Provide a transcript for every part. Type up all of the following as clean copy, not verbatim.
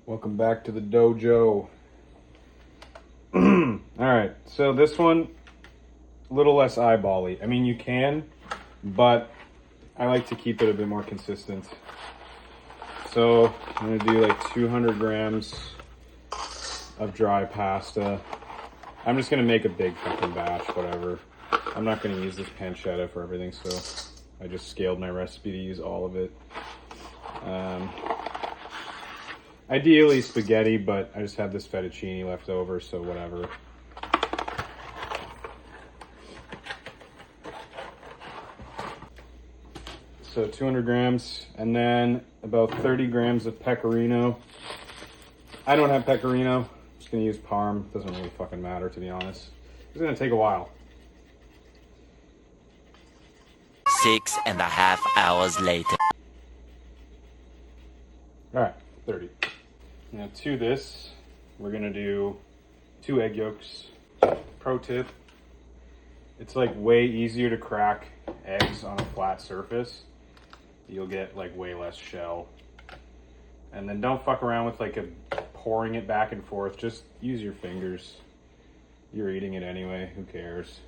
Welcome back to the dojo. All right, so this one, a little less eyeball-y. I mean, you can, but I like to keep it a bit more consistent. So I'm gonna do like 200 grams of dry pasta. I'm just gonna make a big fucking batch, whatever. I'm not gonna use this pancetta for everything, so I just scaled my recipe to use all of it. Ideally spaghetti, but I just have this fettuccine left over, so whatever. So 200 grams, and then about 30 grams of pecorino. I don't have pecorino. I'm just gonna use parm. Doesn't really fucking matter, to be honest. It's gonna take a while. 6.5 hours later. All right, 30. Now to this, we're gonna do 2 egg yolks. Pro tip, it's like way easier to crack eggs on a flat surface. You'll get like way less shell. And then don't fuck around with like pouring it back and forth. Just use your fingers. You're eating it anyway, who cares?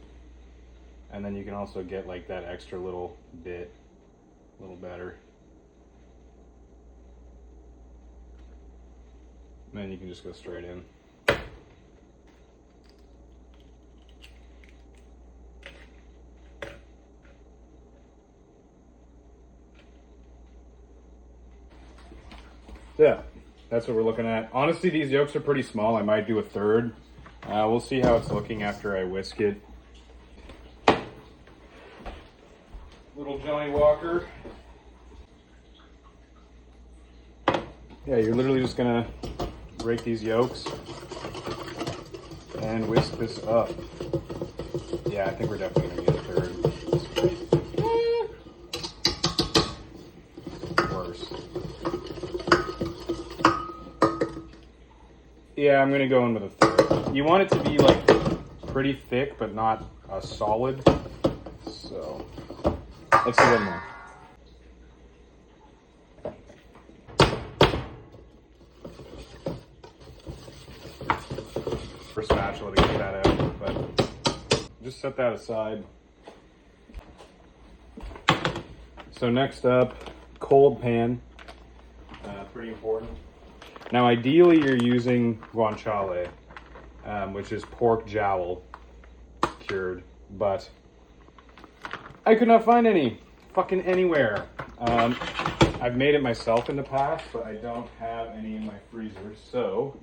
And then you can also get like that extra little bit a little better. And then you can just go straight in. Yeah, that's what we're looking at. Honestly, these yolks are pretty small. I might do a third. We'll see how it's looking after I whisk it. Little Johnny Walker. Yeah, you're literally just gonna break these yolks and whisk this up. Yeah, I think we're definitely gonna get a third. Worse. Yeah, I'm gonna go in with a third. You want it to be like pretty thick, but not solid. So let's do one more. For spatula to get that out, but just set that aside. So next up, cold pan. Pretty important. Now, ideally, you're using guanciale, which is pork jowl cured, but I could not find any fucking anywhere. I've made it myself in the past, but I don't have any in my freezer, so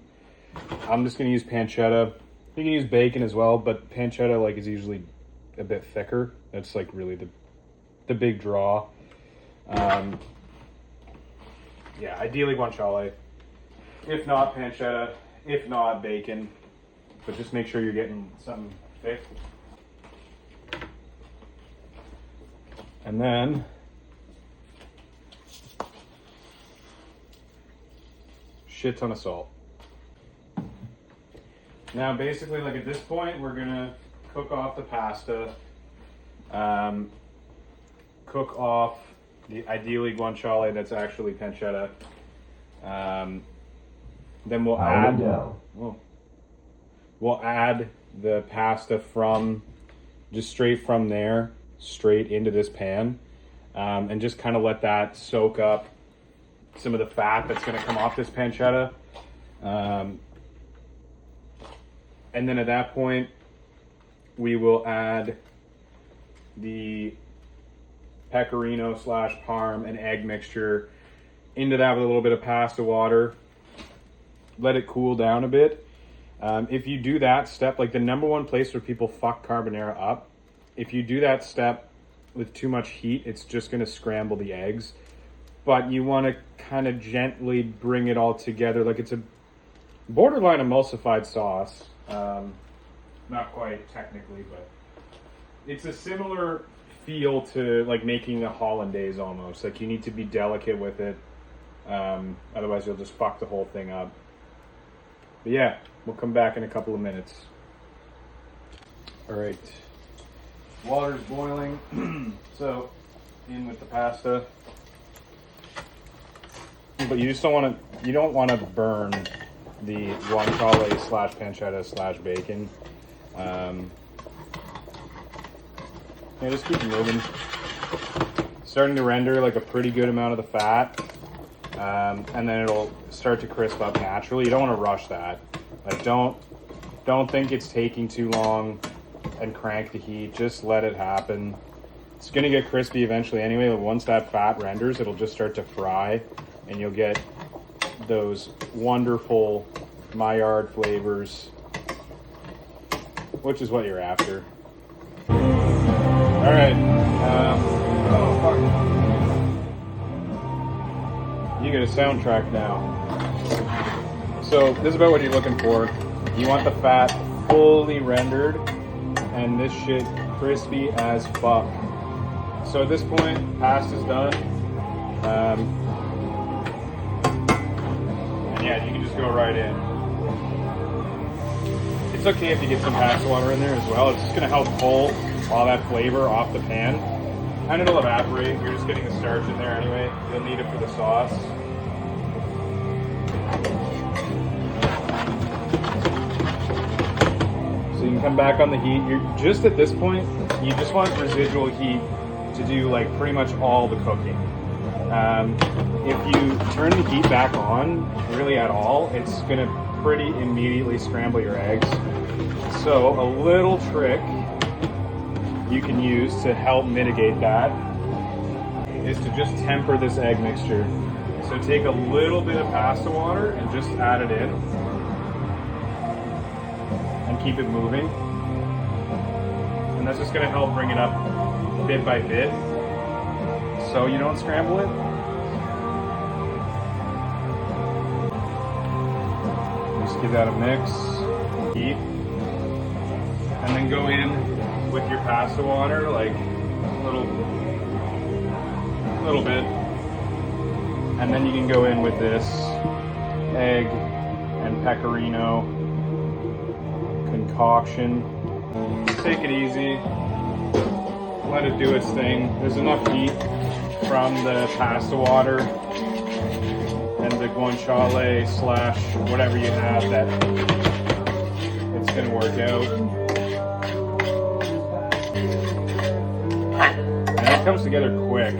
I'm just gonna use pancetta. You can use bacon as well, but pancetta like is usually a bit thicker. That's like really the big draw. Yeah, ideally guanciale. If not pancetta, if not bacon, but just make sure you're getting something thick. And then shit ton of salt. Now basically like at this point we're gonna cook off the pasta, cook off the ideally guanciale that's actually pancetta. Then we'll add the pasta from just straight from there straight into this pan, and just kind of let that soak up some of the fat that's going to come off this pancetta. And then at that point we will add the pecorino / parm and egg mixture into that with a little bit of pasta water. Let it cool down a bit. If you do that step, like the number one place where people fuck carbonara up, if you do that step with too much heat, it's just going to scramble the eggs. But you want to kind of gently bring it all together. Like it's a borderline emulsified sauce. Not quite technically, but it's a similar feel to like making a hollandaise almost. Like you need to be delicate with it. Otherwise you'll just fuck the whole thing up. But yeah, we'll come back in a couple of minutes. All right, water's boiling. So in with the pasta. But you just don't want to you don't want to burn the guanciale slash pancetta slash bacon. Yeah, just keep moving. Starting to render like a pretty good amount of the fat, and then it'll start to crisp up naturally. You don't want to rush that. Like don't think it's taking too long and crank the heat. Just let it happen. It's gonna get crispy eventually anyway. Once that fat renders, it'll just start to fry, and you'll get those wonderful Maillard flavors, which is what you're after. All right. Oh fuck! You get a soundtrack now. So this is about what you're looking for. You want the fat fully rendered, and this shit crispy as fuck. So at this point, pasta's done. And yeah, you can just go right in. It's okay if you get some pasta water in there as well. It's just gonna help pull all that flavor off the pan. And it'll evaporate. You're just getting the starch in there anyway. You'll need it for the sauce. So you can come back on the heat. You're just at this point, you just want residual heat to do like pretty much all the cooking. If you turn the heat back on really at all, it's gonna pretty immediately scramble your eggs. So a little trick you can use to help mitigate that is to just temper this egg mixture. So take a little bit of pasta water and just add it in and keep it moving. And that's just gonna help bring it up bit by bit so you don't scramble it. Just give that a mix, heat, and then go in with your pasta water, like a little bit, and then you can go in with this egg and pecorino concoction. Just take it easy, let it do its thing. There's enough heat from the pasta water and the guanciale slash whatever you have that it's gonna work out. And it comes together quick.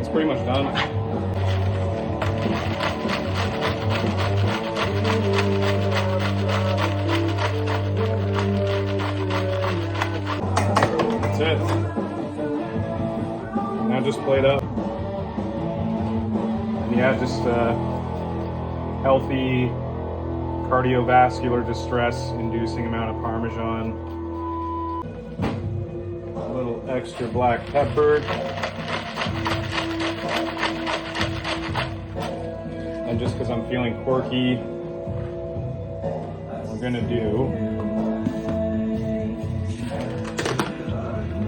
It's pretty much done. That's it. Now just plate up. And yeah, just healthy cardiovascular distress inducing amount of Parmesan. A little extra black pepper. And just because I'm feeling quirky, we're gonna do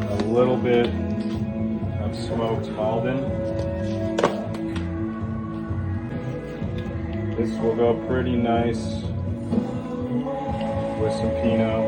a little bit of smoked Maldon. This will go pretty nice with some Pinot.